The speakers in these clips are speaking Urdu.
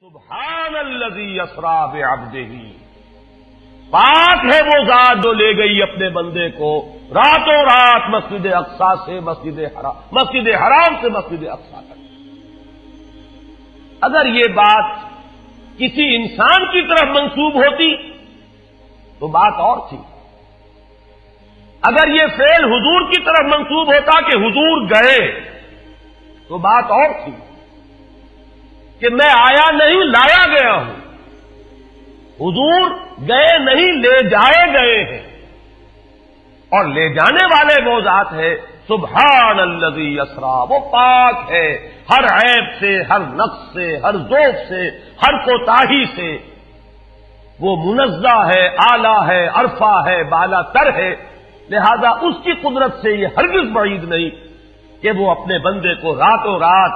سبحان الذی اسری بعبدہ، پاک ہے وہ ذات جو لے گئی اپنے بندے کو راتوں رات مسجد اقصی سے مسجد حرام سے مسجد اقصی تک۔ اگر یہ بات کسی انسان کی طرف منسوب ہوتی تو بات اور تھی، اگر یہ فعل حضور کی طرف منسوب ہوتا کہ حضور گئے تو بات اور تھی کہ میں آیا نہیں لایا گیا ہوں، حضور گئے نہیں لے جائے گئے ہیں، اور لے جانے والے وہ ذات ہے سبحان الذی اسری، وہ پاک ہے ہر عیب سے، ہر نقص سے، ہر ذوق سے، ہر کوتاہی سے، وہ منزہ ہے، اعلیٰ ہے، عرفہ ہے، بالا تر ہے، لہذا اس کی قدرت سے یہ ہرگز بعید نہیں کہ وہ اپنے بندے کو راتوں رات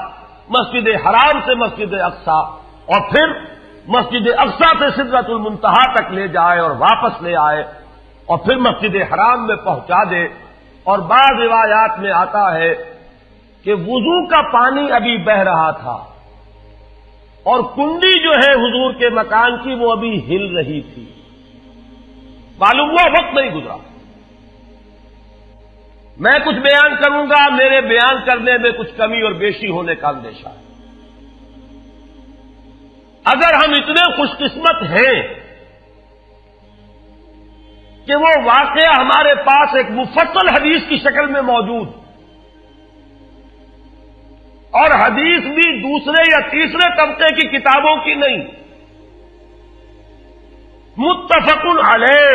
مسجد حرام سے مسجد اقصی اور پھر مسجد اقصی سے سدرۃ المنتہا تک لے جائے اور واپس لے آئے اور پھر مسجد حرام میں پہنچا دے۔ اور بعض روایات میں آتا ہے کہ وضو کا پانی ابھی بہہ رہا تھا اور کنڈی جو ہے حضور کے مکان کی وہ ابھی ہل رہی تھی، معلوم ہوا وقت نہیں گزرا۔ میں کچھ بیان کروں گا، میرے بیان کرنے میں کچھ کمی اور بیشی ہونے کا اندیشہ ہے۔ اگر ہم اتنے خوش قسمت ہیں کہ وہ واقعہ ہمارے پاس ایک مفصل حدیث کی شکل میں موجود، اور حدیث بھی دوسرے یا تیسرے طبقے کی کتابوں کی نہیں، متفق علیہ،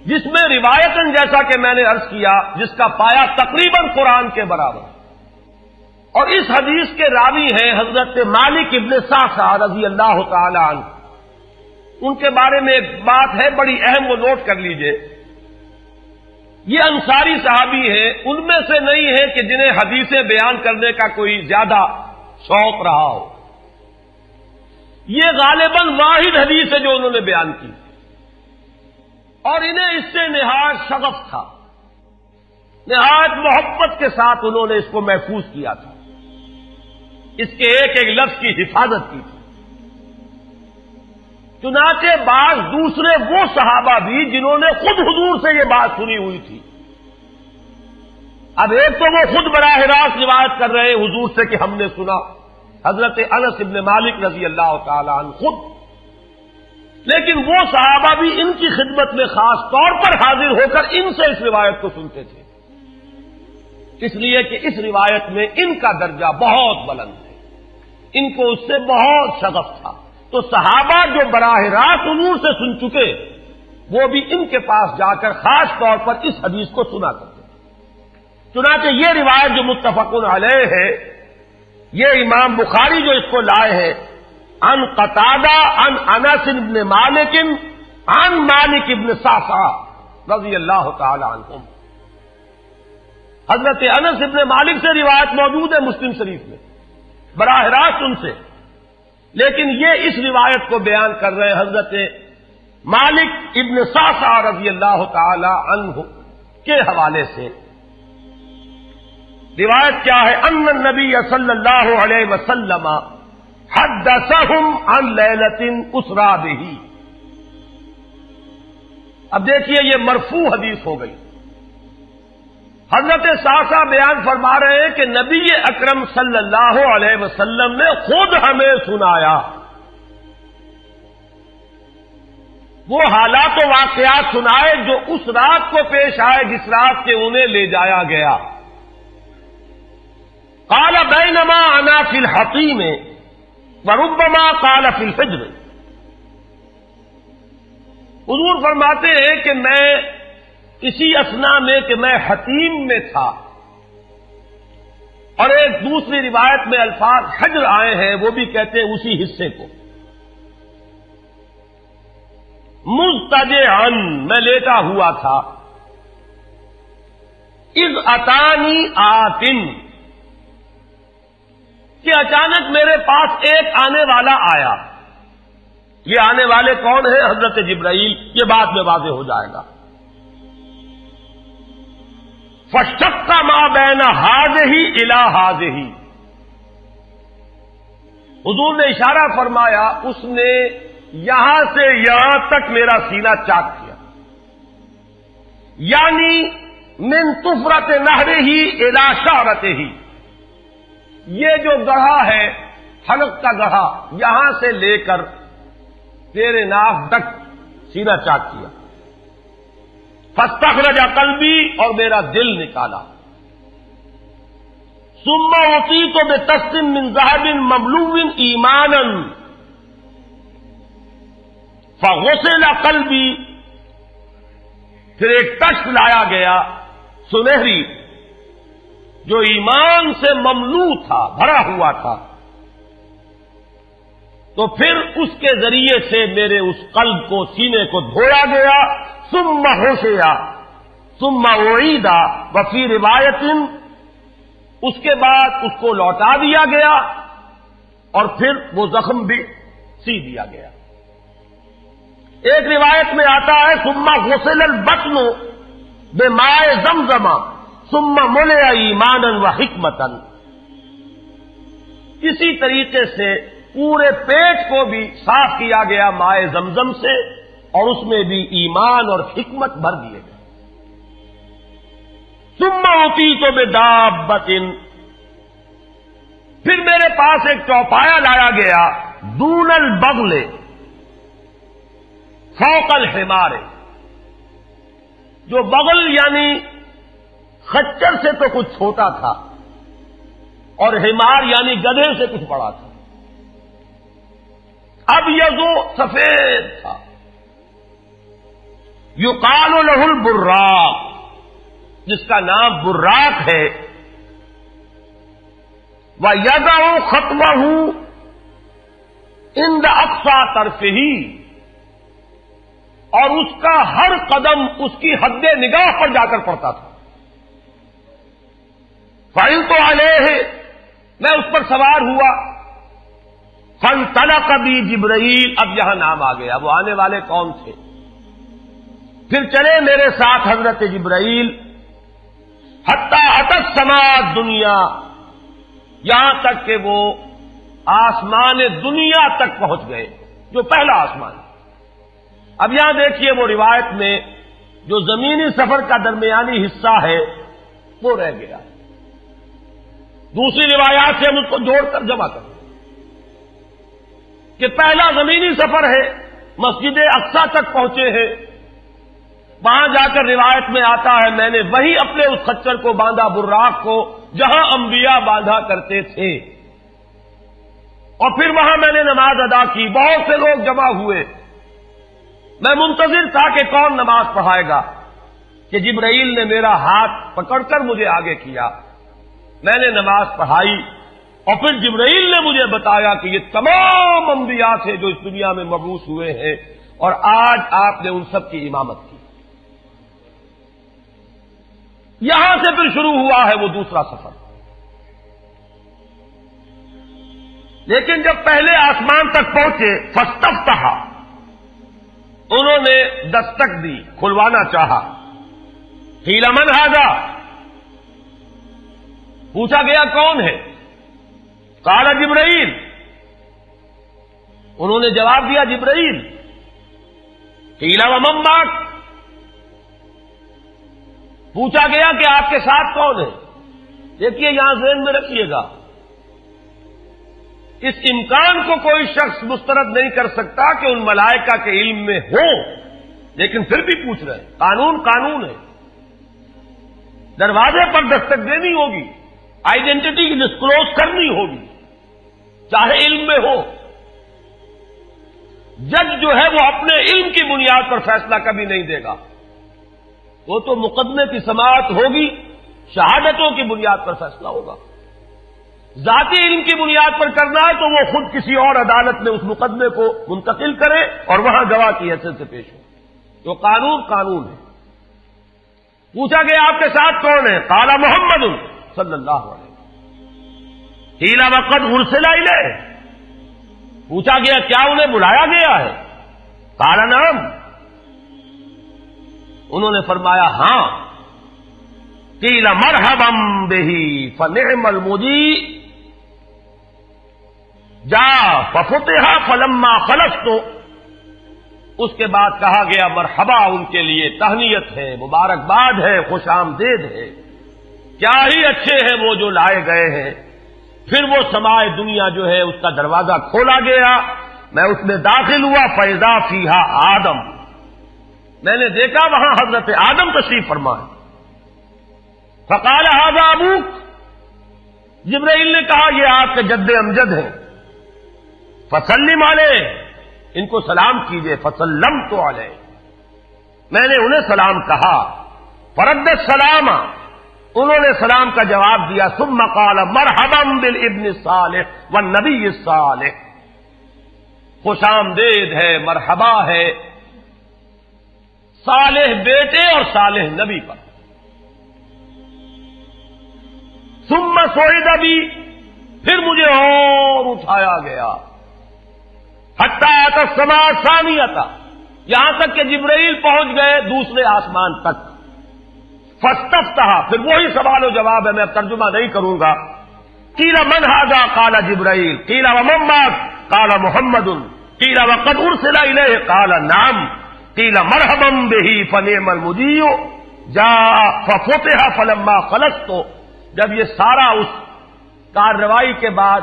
جس میں روایتاً جیسا کہ میں نے عرض کیا جس کا پایا تقریباً قرآن کے برابر، اور اس حدیث کے راوی ہیں حضرت مالک ابن صعصعہ رضی اللہ تعالی عنہ۔ ان کے بارے میں ایک بات ہے بڑی اہم، وہ نوٹ کر لیجئے۔ یہ انصاری صحابی ہیں، ان میں سے نہیں ہے کہ جنہیں حدیثیں بیان کرنے کا کوئی زیادہ شوق رہا ہو، یہ غالباً واحد حدیث ہے جو انہوں نے بیان کی، اور انہیں اس سے نہایت شغف تھا، نہایت محبت کے ساتھ انہوں نے اس کو محفوظ کیا تھا، اس کے ایک ایک لفظ کی حفاظت کی تھی۔ چنانچہ بعض دوسرے وہ صحابہ بھی جنہوں نے خود حضور سے یہ بات سنی ہوئی تھی، اب ایک تو وہ خود براہ راست روایت کر رہے حضور سے کہ ہم نے سنا، حضرت انس ابن مالک رضی اللہ تعالی عنہ خود، لیکن وہ صحابہ بھی ان کی خدمت میں خاص طور پر حاضر ہو کر ان سے اس روایت کو سنتے تھے، اس لیے کہ اس روایت میں ان کا درجہ بہت بلند ہے، ان کو اس سے بہت شغف تھا۔ تو صحابہ جو براہ راست حضور سے سن چکے وہ بھی ان کے پاس جا کر خاص طور پر اس حدیث کو سنا کرتے تھے۔ چنانچہ یہ روایت جو متفق علیہ ہے، یہ امام بخاری جو اس کو لائے ہیں عن قتادہ عن انس بن مالک عن مالک بن صعصعہ رضی اللہ تعالی عنہم، حضرت انس بن مالک سے روایت موجود ہے مسلم شریف میں براہ راست ان سے، لیکن یہ اس روایت کو بیان کر رہے ہیں حضرت مالک ابن صعصعہ رضی اللہ تعالی عنہ کے حوالے سے۔ روایت کیا ہے؟ ان النبی صلی اللہ علیہ وسلم حدثہم عن لیلۃ اسری بہ۔ اب دیکھیے یہ مرفوع حدیث ہو گئی، حضرت صعصعہ بیان فرما رہے ہیں کہ نبی اکرم صلی اللہ علیہ وسلم نے خود ہمیں سنایا، وہ حالات و واقعات سنائے جو اس رات کو پیش آئے جس رات کے انہیں لے جایا گیا۔ قال بینما انا فی الحطیم وربما قال فی الفجر، حضور فرماتے ہیں کہ میں اسی اثنا میں کہ میں حتیم میں تھا، اور ایک دوسری روایت میں الفاظ حجر آئے ہیں، وہ بھی کہتے ہیں اسی حصے کو، مضطجعا میں لیٹا ہوا تھا، اذ اتانی آتن کہ اچانک میرے پاس ایک آنے والا آیا۔ یہ آنے والے کون ہیں؟ حضرت جبرائیل، یہ بعد میں واضح ہو جائے گا۔ فشق ما بین ہذہ الی ہذہ، حضور نے اشارہ فرمایا، اس نے یہاں سے یہاں تک میرا سینہ چاک کیا، یعنی من طفرت نہرہ ہی الی شعرتہ ہی، یہ جو گڑھا ہے حلق کا گڑھا، یہاں سے لے کر تیرے ناف تک سینہ چاک کیا، فاستخرج قلبی، اور میرا دل نکالا، ثم اعطیت بطست من ذهب مملوء ایمانا فغسل قلبی، پھر ایک تشت لایا گیا سنہری جو ایمان سے مملوء تھا، بھرا ہوا تھا، تو پھر اس کے ذریعے سے میرے اس قلب کو، سینے کو دھویا گیا، ثم غسل ثم اعید وفی روایت، اس کے بعد اس کو لوٹا دیا گیا اور پھر وہ زخم بھی سی دیا گیا۔ ایک روایت میں آتا ہے ثم غسل البطن بماء زمزم ثم ملئ ایمانا وحکمتا، اسی طریقے سے پورے پیٹ کو بھی صاف کیا گیا مائے زمزم سے، اور اس میں بھی ایمان اور حکمت بھر دیے گئے۔ ثم اعطیت بدابۃ، پھر میرے پاس ایک چوپایا لایا گیا، دون البغل فوق الحمار، جو بغل یعنی خچر سے تو کچھ چھوٹا تھا، اور حمار یعنی گدھے سے کچھ بڑا تھا، اب یہ جو سفید تھا، یقال له البراق، جس کا نام براق ہے، وَيَدَعُ خَطْوَهُ عِنْدَ أَقْصَى طَرْفِهِ، اور اس کا ہر قدم اس کی حد نگاہ پر جا کر پڑتا تھا۔ فَعِلْتُ عَلَيْهِ، میں اس پر سوار ہوا، فَانْطَلَقَ بِي جِبْرَائِیل، اب یہاں نام آ گیا، وہ آنے والے کون تھے؟ پھر چلے میرے ساتھ حضرت جبرائیل، حتی اتی السماء الدنیا، یہاں تک کہ وہ آسمان دنیا تک پہنچ گئے، جو پہلا آسمان۔ اب یہاں دیکھیے وہ روایت میں جو زمینی سفر کا درمیانی حصہ ہے وہ رہ گیا، دوسری روایات سے ہم اس کو جوڑ کر جمع کریں کہ پہلا زمینی سفر ہے، مسجد اقصی تک پہنچے ہیں، وہاں جا کر روایت میں آتا ہے میں نے وہی اپنے اس خچر کو باندھا، براق کو، جہاں انبیاء باندھا کرتے تھے، اور پھر وہاں میں نے نماز ادا کی، بہت سے لوگ جمع ہوئے، میں منتظر تھا کہ کون نماز پڑھائے گا، کہ جبرائیل نے میرا ہاتھ پکڑ کر مجھے آگے کیا، میں نے نماز پڑھائی، اور پھر جبرائیل نے مجھے بتایا کہ یہ تمام انبیاء تھے جو اس دنیا میں مبعوث ہوئے ہیں، اور آج آپ نے ان سب کی امامت کی۔ یہاں سے پھر شروع ہوا ہے وہ دوسرا سفر، لیکن جب پہلے آسمان تک پہنچے، فاستفتح، انہوں نے دستک دی، کھلوانا چاہا، قیل من ھذا، پوچھا گیا کون ہے؟ قال جبرائیل، انہوں نے جواب دیا جبرائیل۔ قیل ومن معک، پوچھا گیا کہ آپ کے ساتھ کون ہے؟ دیکھیے یہاں ذہن میں رکھیے گا، اس امکان کو کوئی شخص مسترد نہیں کر سکتا کہ ان ملائکہ کے علم میں ہو، لیکن پھر بھی پوچھ رہے ہیں، قانون قانون ہے، دروازے پر دستک دینی ہوگی، آئیڈینٹی ڈسکلوز کرنی ہوگی، چاہے علم میں ہو۔ جج جو ہے وہ اپنے علم کی بنیاد پر فیصلہ کبھی نہیں دے گا، وہ تو مقدمے کی سماعت ہوگی، شہادتوں کی بنیاد پر فیصلہ ہوگا۔ ذاتی علم کی بنیاد پر کرنا ہے تو وہ خود کسی اور عدالت میں اس مقدمے کو منتقل کرے اور وہاں گواہ کی حیثیت سے پیش ہو، تو قانون قانون ہے۔ پوچھا گیا آپ کے ساتھ کون ہے؟ قال محمد صلی اللہ علیہ وسلم۔ قیل وقد ارسل الیہ، پوچھا گیا کیا انہیں بلایا گیا ہے؟ قال نعم، انہوں نے فرمایا ہاں۔ قیل مرحبا بہ فنعم المجیء، جا ففتح فلما خلصت، اس کے بعد کہا گیا مرحبا ان کے لیے، تہنیت ہے، مبارکباد ہے، خوش آمدید ہے، کیا ہی اچھے ہیں وہ جو لائے گئے ہیں۔ پھر وہ سمائے دنیا جو ہے اس کا دروازہ کھولا گیا، میں اس میں داخل ہوا، فیضا فیہا آدم، میں نے دیکھا وہاں حضرت آدم تشریف فرما ہے۔ فقال ھذا ابوک، جبرائیل نے کہا یہ آپ کے جد امجد ہیں، فسلم علیہ، ان کو سلام کیجئے، فسلمت علیہ، میں نے انہیں سلام کہا، فرد السلام، انہوں نے سلام کا جواب دیا، ثم قال مرحبا بالابن الصالح والنبی الصالح، خوش آمدید ہے، مرحبا ہے صالح بیٹے اور صالح نبی پر۔ ثم صعد بی، پھر مجھے اور اٹھایا گیا، حتی اتى السماء الثانیۃ، یہاں تک کہ جبرائیل پہنچ گئے دوسرے آسمان تک۔ فاستفتح، پھر وہی سوال و جواب ہے، میں اب ترجمہ نہیں کروں گا۔ قیل من ھذا قال جبرائیل، قیل ومن معک قال محمد، قیل وقد ارسل الیہ قال نعم، قیل مرحبا بہ فنعم المجیء جاء ففتح فلما خلصت۔ جب یہ سارا اس کارروائی کے بعد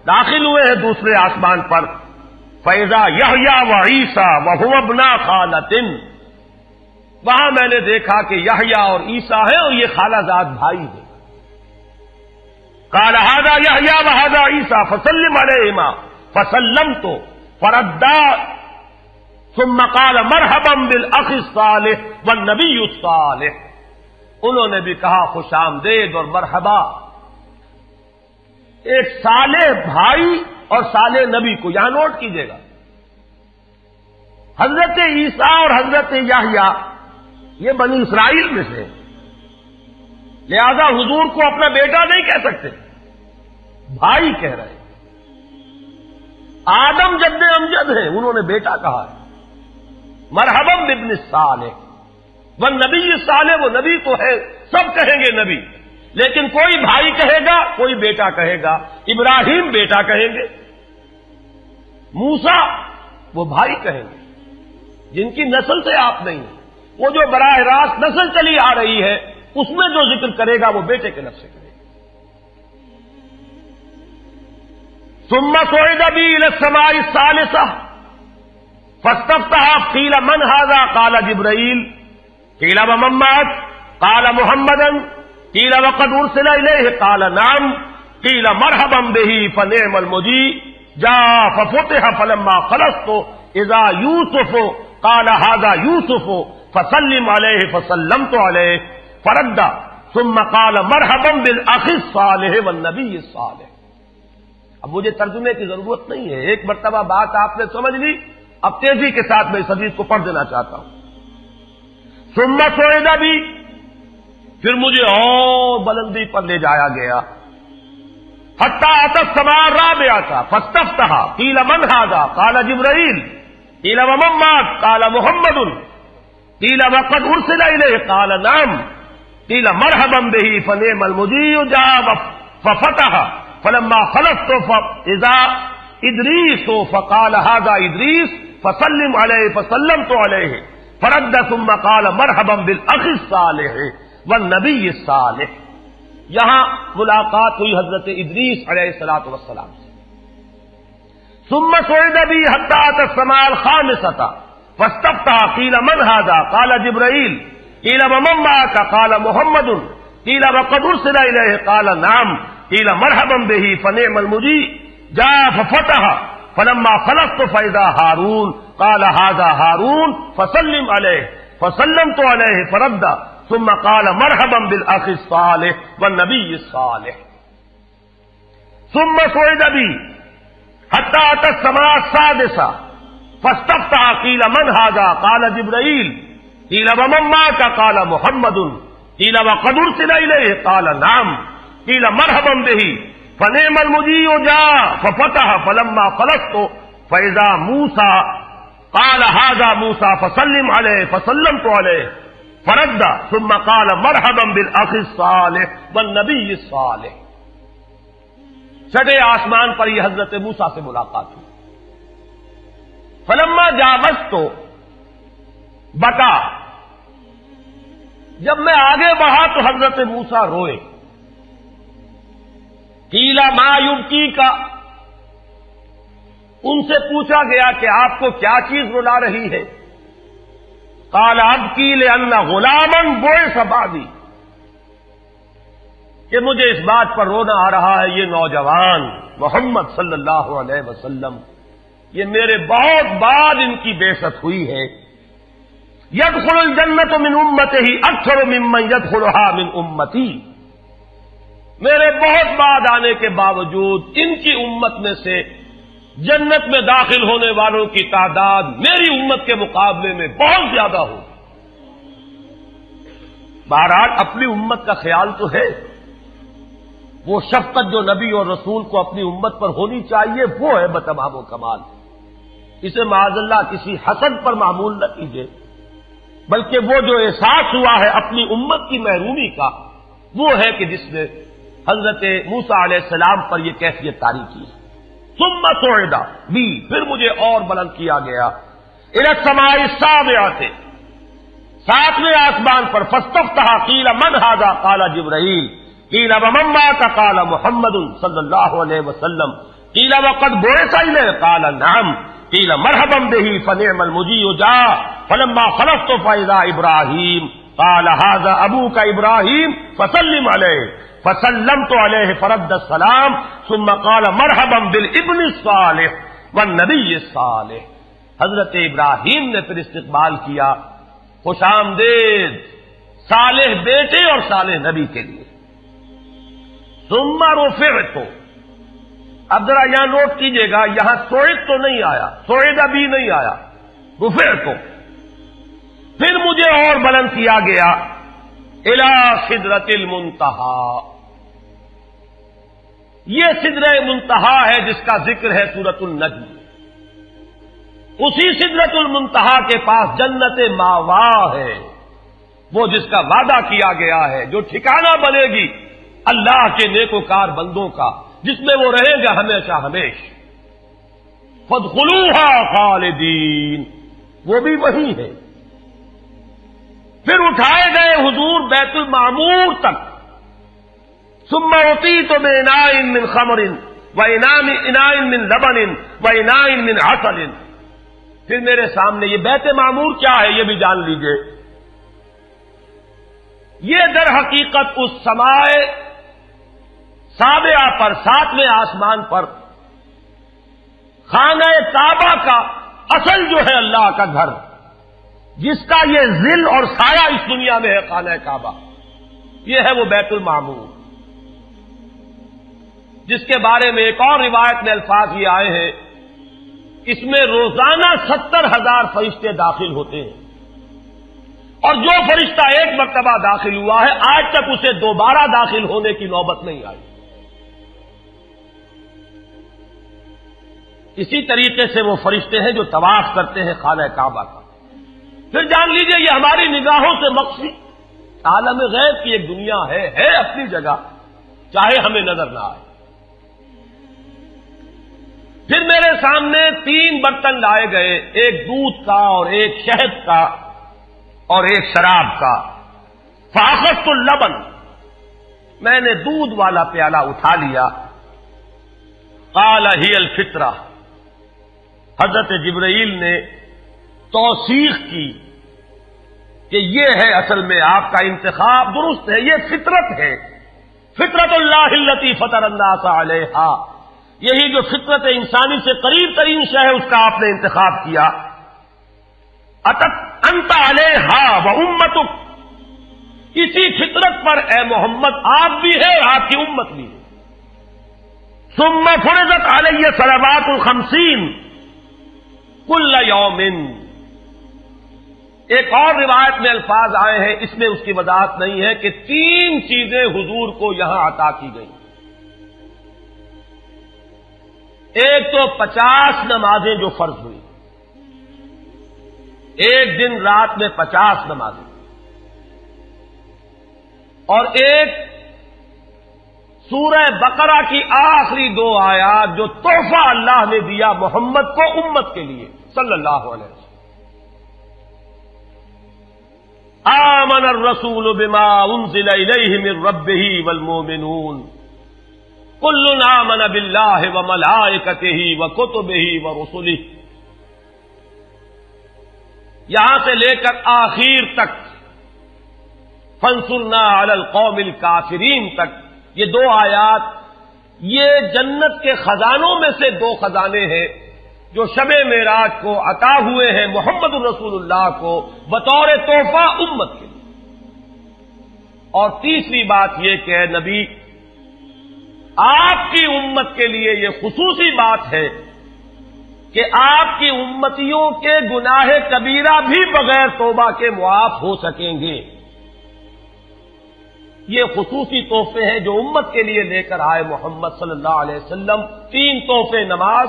داخل ہوئے ہیں دوسرے آسمان پر، فیضا یحییٰ و عیسیٰ وہو ابنا خالۃ، وہاں میں نے دیکھا کہ یحییٰ اور عیسیٰ ہیں اور یہ خالہ زاد بھائی ہیں۔ قال ھذا یحییٰ و ھذا عیسیٰ فسلم علیہما، فسلمت فردا، ثم قال مرحبا بالاخ الصالح والنبی الصالح، انہوں نے بھی کہا خوش آمدید اور مرحبا ایک صالح بھائی اور صالح نبی کو، یہاں نوٹ کیجئے گا، حضرت عیسیٰ اور حضرت یحییٰ یہ بنی اسرائیل میں سے، لہذا حضور کو اپنا بیٹا نہیں کہہ سکتے، بھائی کہہ رہے ہیں۔ آدم جد امجد ہیں، انہوں نے بیٹا کہا ہے۔ مرحبا بابن الصالح والنبی الصالح، وہ نبی تو ہے، سب کہیں گے نبی، لیکن کوئی بھائی کہے گا، کوئی بیٹا کہے گا۔ ابراہیم بیٹا کہیں گے، موسیٰ وہ بھائی کہیں گے، جن کی نسل سے آپ نہیں ہیں، وہ جو براہ راست نسل چلی آ رہی ہے اس میں جو ذکر کرے گا وہ بیٹے کے لفظ سے کرے گا۔ ثم صعد بی الی السماء الثالثہ فاستفتح، قیل من ھذا قال جبرائیل، قیل ومن معک قال محمد، قیل وقد ارسل الیہ قال نعم، قیل مرحبا بہ فنعم المجیء جاء ففتح فلما خلصت اذا یوسف قال ھذا یوسف فسلم علیہ، فسلمت علیہ، فرد ثم قال مرحبا بالاخ الصالح والنبی الصالح۔ اب مجھے ترجمے کی ضرورت نہیں ہے، ایک مرتبہ بات آپ نے سمجھ لی، اب تیزی کے ساتھ میں اس حدیث کو پڑھ دینا چاہتا ہوں۔ ثم صعد بی، پھر مجھے اور بلندی پر لے جایا گیا، حتی اتى السماء الرابعۃ فاستفتح، قیل من ھذا قال جبرائیل، قیل ومن معک قال محمد، قیل وقد ارسل الیہ قال نعم، قیل مرحبا بہ فنعم المجیء جاء ففتح فلما خلصت فاذا ادریس فقال ھذا ادریس فسلم علیہ، فسلمت علیہ، فرد ثم قال مرحبا بالاخ الصالح والنبی الصالح۔ یہاں ملاقات ہوئی حضرت ادریس علیہ الصلوۃ والسلام سے۔ ثم صعد بی حتی اتى السماء الخامسۃ فاستفتح، قیل من ھذا قال جبرائیل، قیل ومن معک قال محمد، قیل وقد ارسل الیہ قال نعم، قیل مرحبا بہ فنعم المجیء جاء ففتح فلما خلصت فاذا ہارون قال ھذا ہارون فسلم علیہ، فسلمت علیہ، فرد ثم قال مرحبا بالاخ الصالح والنبی الصالح۔ ثم صعد بی حتی اتى السماء السادسۃ فاستفتح، قیل من ھذا قال جبرائیل، قیل ومن معک قال محمد، قیل وقد ارسل الیہ قال نعم، قیل مرحبا بہ فنعم المجیء جاء ففتح فلما خلصت فاذا موسیٰ قال ھذا موسیٰ فسلم علیہ، فسلمت علیہ، فرد ثم قال مرحبا بالاخ الصالح والنبی الصالح۔ چھٹے آسمان پر یہ حضرت موسیٰ سے ملاقات ہوئی. فلما جاوزت تو بتا، جب میں آگے بڑھا تو حضرت موسیٰ روئے. قیل ما یبکیک، ان سے پوچھا گیا کہ آپ کو کیا چیز رلا رہی ہے؟ قال ابکی لأن غلاما بعث بعدی، کہ مجھے اس بات پر رونا آ رہا ہے یہ نوجوان محمد صلی اللہ علیہ وسلم، یہ میرے بہت بعد ان کی بعثت ہوئی ہے. يدخل الجنت من امته اکثر ممن يدخلها من امتی، میرے بہت بعد آنے کے باوجود ان کی امت میں سے جنت میں داخل ہونے والوں کی تعداد میری امت کے مقابلے میں بہت زیادہ ہو. بہرحال اپنی امت کا خیال تو ہے، وہ شفقت جو نبی اور رسول کو اپنی امت پر ہونی چاہیے وہ ہے بتمام و کمال. اسے معاذ اللہ کسی حسد پر معمول نہ کیجیے، بلکہ وہ جو احساس ہوا ہے اپنی امت کی محرومی کا، وہ ہے کہ جس نے حضرت موسیٰ علیہ السلام پر یہ کیفیت طاری کی. ثم صعد بی، پھر مجھے اور بلند کیا گیا الی السماء السابعۃ، ساتویں آسمان پر. فاستفتح قیل من ھذا قال جبرائیل، قیل ومن معک قال محمد صلی اللہ علیہ وسلم، قیل وقد بعث الیہ قال نعم، قیل مرحبا به فنعم المجیء جاء. فلما خلصت فاذا ابراہیم قال ھذا ابوک ابراہیم فسلم علیہ، فسلمت علیہ فرد السلام ثم قال مرحبا بالابن الصالح والنبی الصالح. حضرت ابراہیم نے پھر استقبال کیا، خوش آمدید صالح بیٹے اور صالح نبی کے لیے. ثم رفعت، اب ذرا یہاں نوٹ کیجئے گا، یہاں سوئد تو نہیں آیا، سوئد ابھی نہیں آیا، رفعت. پھر مجھے اور بلند کیا گیا الی سدرۃ المنتہی، یہ سدرہ منتہا ہے جس کا ذکر ہے سورۃ النجم. اسی سدرۃ المنتہا کے پاس جنت ماوا ہے، وہ جس کا وعدہ کیا گیا ہے، جو ٹھکانہ بنے گی اللہ کے نیکوکار بندوں کا، جس میں وہ رہیں گا ہمیشہ ہمیش. فادخلوها خالدین، وہ بھی وہی ہے. پھر اٹھائے گئے حضور بیت المعمور تک. ثم اعطیت باناء من خمر واناء من لبن واناء من عسل. پھر میرے سامنے یہ بیت معمور کیا ہے یہ بھی جان لیجئے. یہ در حقیقت اس سماء سابعہ پر، ساتویں آسمان پر خانہ کعبہ کا اصل جو ہے اللہ کا گھر، جس کا یہ ظل اور سایہ اس دنیا میں ہے، خانہ کعبہ، یہ ہے وہ بیت المعمور، جس کے بارے میں ایک اور روایت میں الفاظ یہ آئے ہیں، اس میں روزانہ 70,000 فرشتے داخل ہوتے ہیں، اور جو فرشتہ ایک مرتبہ داخل ہوا ہے آج تک اسے دوبارہ داخل ہونے کی نوبت نہیں آئی. اسی طریقے سے وہ فرشتے ہیں جو طواف کرتے ہیں خانہ کعبہ کا. پھر جان لیجئے یہ ہماری نگاہوں سے مخفی عالم غیب کی ایک دنیا ہے اپنی جگہ، چاہے ہمیں نظر نہ آئے. پھر میرے سامنے 3 برتن لائے گئے، ایک دودھ کا اور ایک شہد کا اور ایک شراب کا. فاخذت اللبن، میں نے دودھ والا پیالہ اٹھا لیا. قال ہی الفطرہ، حضرت جبرائیل نے توثیق کی کہ یہ ہے اصل میں آپ کا انتخاب درست ہے، یہ فطرت ہے. فطرت اللہ التی فطر الناس علیہا، یہی جو فطرت انسانی سے قریب ترین شے ہے اس کا آپ نے انتخاب کیا. اتت انت علیہا و امتک، اسی فطرت پر اے محمد آپ بھی ہے اور آپ کی امت بھی ہے. ثم فرضت علیہ صلوات 50 کل یوم. ایک اور روایت میں الفاظ آئے ہیں، اس میں اس کی وضاحت نہیں ہے کہ 3 چیزیں حضور کو یہاں عطا کی گئی. ایک تو 50 نمازیں جو فرض ہوئی، ایک دن رات میں 50 نمازیں، اور ایک سورہ بقرہ کی آخری 2 آیات جو تحفہ اللہ نے دیا محمد کو امت کے لیے صلی اللہ علیہ وسلم. آمن الرسول بما انزل الیہ من ربہ والمؤمنون کل آمن باللہ وملائکتہ وکتبہ ورسلہ. یہاں سے لے کر آخر تک فانصرنا علی القوم الکافرین تک یہ 2 آیات یہ جنت کے خزانوں میں سے 2 خزانے ہیں جو شب معراج کو عطا ہوئے ہیں محمد رسول اللہ کو بطور تحفہ امت کے لیے. اور تیسری بات یہ کہ اے نبی آپ کی امت کے لیے یہ خصوصی بات ہے کہ آپ کی امتیوں کے گناہ کبیرہ بھی بغیر توبہ کے معاف ہو سکیں گے. یہ خصوصی تحفے ہیں جو امت کے لیے لے کر آئے محمد صلی اللہ علیہ وسلم. 3 تحفے نماز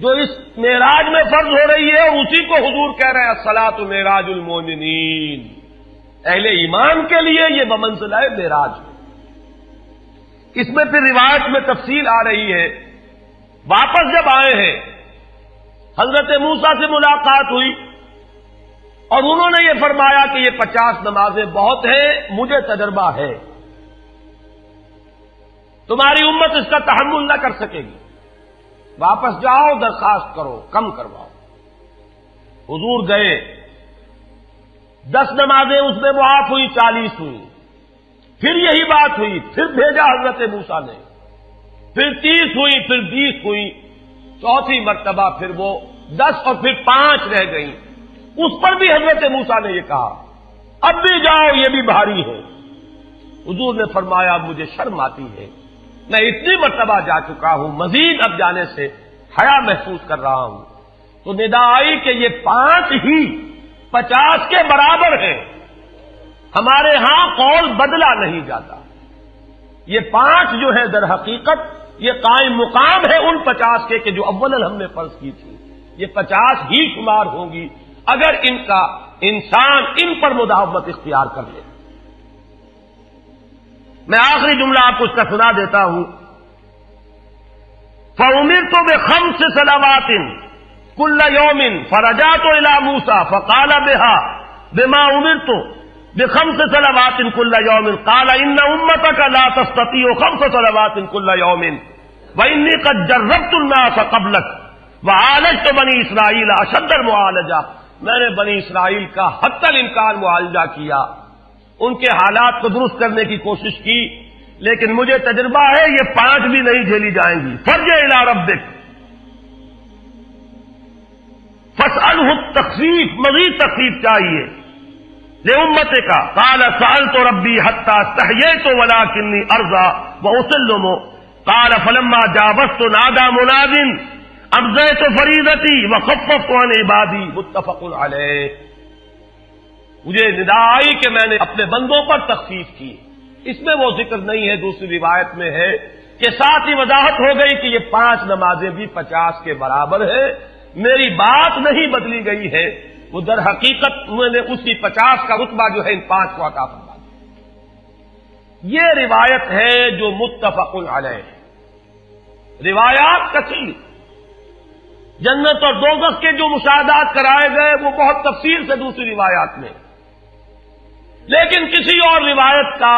جو اس معراج میں فرض ہو رہی ہے اور اسی کو حضور کہہ رہے ہیں الصلاۃ معراج المؤمنین. اہل ایمان کے لیے یہ بمنزلہ معراج ہے. اس میں پھر روایت میں تفصیل آ رہی ہے. واپس جب آئے ہیں حضرت موسیٰ سے ملاقات ہوئی اور انہوں نے یہ فرمایا کہ یہ 50 نمازیں بہت ہیں, مجھے تجربہ ہے, تمہاری امت اس کا تحمل نہ کر سکے گی, واپس جاؤ درخواست کرو کم کرواؤ. حضور گئے, 10 نمازیں اس میں معاف ہوئی, 40 ہوئی. پھر یہی بات ہوئی, پھر بھیجا حضرت موسیٰ نے, پھر 30 ہوئی, پھر 20 ہوئی, چوتھی مرتبہ پھر وہ 10 اور پھر 5 رہ گئیں. اس پر بھی حضرت موسیٰ نے یہ کہا اب بھی جاؤ یہ بھی بھاری ہے. حضور نے فرمایا مجھے شرم آتی ہے, میں اتنی مرتبہ جا چکا ہوں, مزید اب جانے سے حیا محسوس کر رہا ہوں. تو ندا آئی کہ یہ 5 ہی 50 کے برابر ہیں. ہمارے ہاں قول بدلا نہیں جاتا. یہ 5 جو ہے در حقیقت یہ قائم مقام ہے ان 50 کے کہ جو اولاً ہم نے فرض کی تھی. یہ 50 ہی شمار ہوں گی اگر ان کا انسان ان پر مداومت اختیار کر لے. میں آخری جملہ آپ کو اس کا سنا دیتا ہوں. فَأُمِرْتُ بِخَمْسِ صَلَوَاتٍ كُلَّ يَوْمٍ فَرَجَعْتُ إِلَىٰ مُوسَىٰ فَقَالَ بِمَا أُمِرْتُ بِخَمْسِ صَلَوَاتٍ كُلَّ يَوْمٍ قَالَ إِنَّ أُمَّتَكَ لَا تَسْتَطِيعُ 5 صَلَوَاتٍ كُلَّ يَوْمٍ وَإِنِّي قَدْ جَرَّبْتُ النَّاسَ قَبْلَكَ وَعَالَجْتُ بَنِي إِسْرَائِيلَ أَشَدَّ الْمُعَالَجَةِ. میں نے بنی اسرائیل کا حتی الامکان معالجہ کیا, ان کے حالات کو درست کرنے کی کوشش کی, لیکن مجھے تجربہ ہے یہ 5 بھی نہیں جھیلی جائیں گی. فَارْجِعْ إِلَىٰ رَبِّكَ فَاسْأَلْهُ التَّخْفِيفَ, مزید تخفیف چاہیے لِأُمَّتِكَ. قَالَ سَأَلْتُ رَبِّي حَتَّىٰ اسْتَحْيَيْتُ وَلَٰكِنِّي أَرْضَىٰ وَأُسَلِّمُ. قَالَ فَلَمَّا جَاوَزْتُ نَادَىٰ مُنَادٍ ابزیت فریضتی وخففت عن عبادی. متفق علیہ. مجھے ندا آئی کہ میں نے اپنے بندوں پر تخفیف کی. اس میں وہ ذکر نہیں ہے, دوسری روایت میں ہے کہ ساتھ ہی وضاحت ہو گئی کہ یہ 5 نمازیں بھی 50 کے برابر ہے. میری بات نہیں بدلی گئی ہے, وہ در حقیقت انہوں نے اسی 50 کا رتبہ جو ہے ان 5 کو عطا فرما دیا. یہ روایت ہے جو متفق علیہ ہے. روایات کثیر, جنت اور دوزخ کے جو مشاہدات کرائے گئے وہ بہت تفصیل سے دوسری روایات میں, لیکن کسی اور روایت کا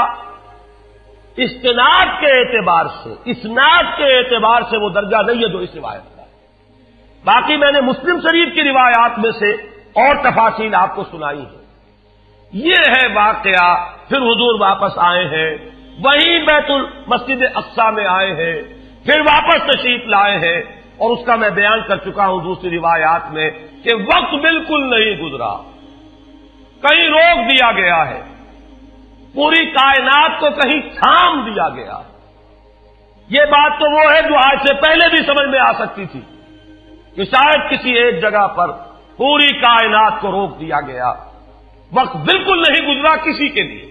استناد کے اعتبار سے, اسناد کے اعتبار سے وہ درجہ نہیں ہے جو اس روایت کا ہے. باقی میں نے مسلم شریف کی روایات میں سے اور تفاصیل آپ کو سنائی ہے. یہ ہے واقعہ. پھر حضور واپس آئے ہیں, وہیں بیت المسجد اقصی میں آئے ہیں, پھر واپس تشریف لائے ہیں, اور اس کا میں بیان کر چکا ہوں دوسری روایات میں کہ وقت بالکل نہیں گزرا, کہیں روک دیا گیا ہے, پوری کائنات کو کہیں تھام دیا گیا. یہ بات تو وہ ہے جو آج سے پہلے بھی سمجھ میں آ سکتی تھی کہ شاید کسی ایک جگہ پر پوری کائنات کو روک دیا گیا. وقت بالکل نہیں گزرا کسی کے لیے.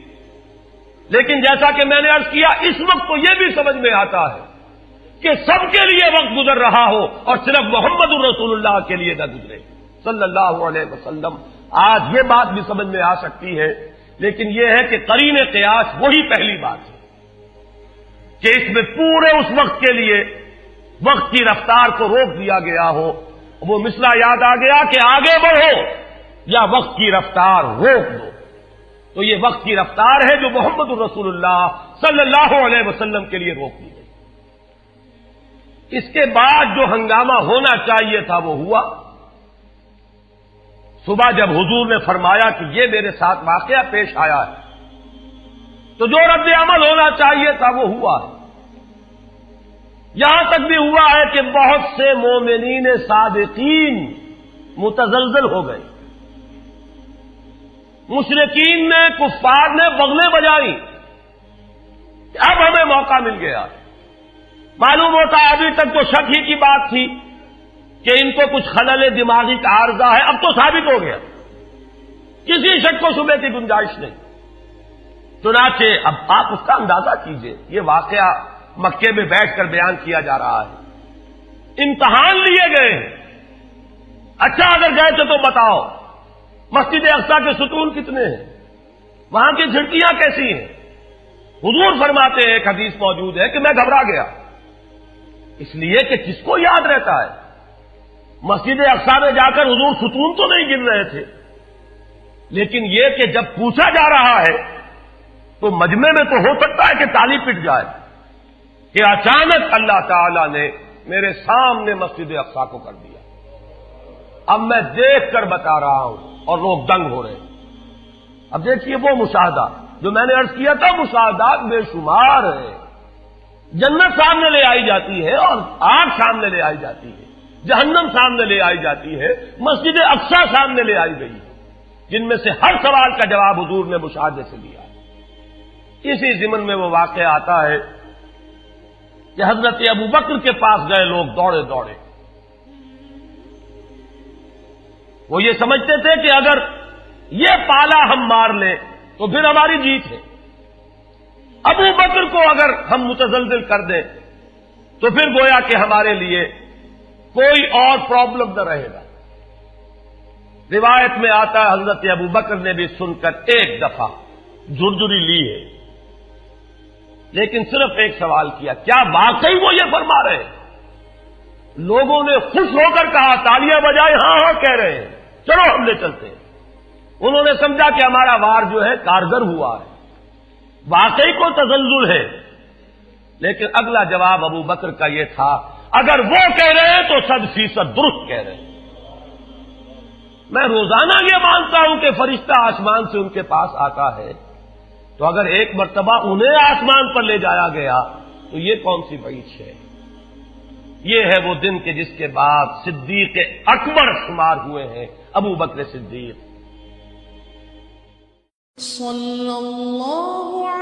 لیکن جیسا کہ میں نے عرض کیا, اس وقت تو یہ بھی سمجھ میں آتا ہے کہ سب کے لیے وقت گزر رہا ہو اور صرف محمد الرسول اللہ کے لیے نہ گزرے صلی اللہ علیہ وسلم. آج یہ بات بھی سمجھ میں آ سکتی ہے, لیکن یہ ہے کہ قرین قیاس وہی پہلی بات ہے. کہ اس میں پورے اس وقت کے لیے وقت کی رفتار کو روک دیا گیا ہو، وہ مسئلہ یاد آ گیا کہ آگے بڑھو یا وقت کی رفتار روک دو۔ تو یہ وقت کی رفتار ہے جو محمد الرسول اللہ صلی اللہ علیہ وسلم کے لیے روک دی گئی۔ اس کے بعد جو ہنگامہ ہونا چاہیے تھا وہ ہوا۔ صبح جب حضور نے فرمایا کہ یہ میرے ساتھ واقعہ پیش آیا ہے، تو جو رد عمل ہونا چاہیے تھا وہ ہوا ہے۔ یہاں تک بھی ہوا ہے کہ بہت سے مومنین صادقین متزلزل ہو گئے، مشرکین نے، کفار نے بغلیں بجائیں کہ اب ہمیں موقع مل گیا۔ معلوم ہوتا ہے ابھی تک تو شک ہی کی بات تھی کہ ان کو کچھ خلل دماغی کا عارضہ ہے، اب تو ثابت ہو گیا، کسی شک کو شبے کی گنجائش نہیں۔ چنانچہ اب آپ اس کا اندازہ کیجئے، یہ واقعہ مکے میں بیٹھ کر بیان کیا جا رہا ہے، امتحان لیے گئے ہیں۔ اچھا اگر گئے تھے تو بتاؤ مسجد اقصی کے ستون کتنے ہیں، وہاں کی کھڑکیاں کیسی ہیں؟ حضور فرماتے ہیں، ایک حدیث موجود ہے کہ میں گھبرا گیا، اس لیے کہ کس کو یاد رہتا ہے، مسجد اقصی میں جا کر حضور ستون تو نہیں گر رہے تھے، لیکن یہ کہ جب پوچھا جا رہا ہے تو مجمع میں تو ہو سکتا ہے کہ تالی پٹ جائے کہ اچانک اللہ تعالی نے میرے سامنے مسجد اقصی کو کر دیا، اب میں دیکھ کر بتا رہا ہوں اور لوگ دنگ ہو رہے ہیں۔ اب دیکھیے وہ مشاہدہ جو میں نے عرض کیا تھا، مشاہدات بے شمار ہے۔ جنت سامنے لے آئی جاتی ہے اور آگ سامنے لے آئی جاتی ہے، جہنم سامنے لے آئی جاتی ہے، مسجد اقصی سامنے لے آئی گئی ہے، جن میں سے ہر سوال کا جواب حضور نے مشاہدے سے دیا ہے۔ اسی ضمن میں وہ واقعہ آتا ہے کہ حضرت ابو بکر کے پاس گئے لوگ دوڑے دوڑے، وہ یہ سمجھتے تھے کہ اگر یہ پالا ہم مار لیں تو پھر ہماری جیت ہے، ابو بکر کو اگر ہم متزلزل کر دیں تو پھر گویا کہ ہمارے لیے کوئی اور پرابلم نہ رہے گا۔ روایت میں آتا ہے حضرت ابو بکر نے بھی سن کر ایک دفعہ جھرجھری لی ہے، لیکن صرف ایک سوال کیا، کیا واقعی وہ یہ فرما رہے ہیں؟ لوگوں نے خوش ہو کر کہا، تالیاں بجائیں، ہاں ہاں کہہ رہے ہیں، چلو ہم لے چلتے ہیں۔ انہوں نے سمجھا کہ ہمارا وار جو ہے کارگر ہوا ہے، واقعی کو تزلزل ہے، لیکن اگلا جواب ابو بکر کا یہ تھا، اگر وہ کہہ رہے ہیں تو 100% درست کہہ رہے ہیں۔ میں روزانہ یہ مانتا ہوں کہ فرشتہ آسمان سے ان کے پاس آتا ہے، تو اگر ایک مرتبہ انہیں آسمان پر لے جایا گیا تو یہ کون سی بعید ہے؟ یہ ہے وہ دن کہ جس کے بعد صدیق اکبر شمار ہوئے ہیں ابو بکر صدیق۔ صلی اللہ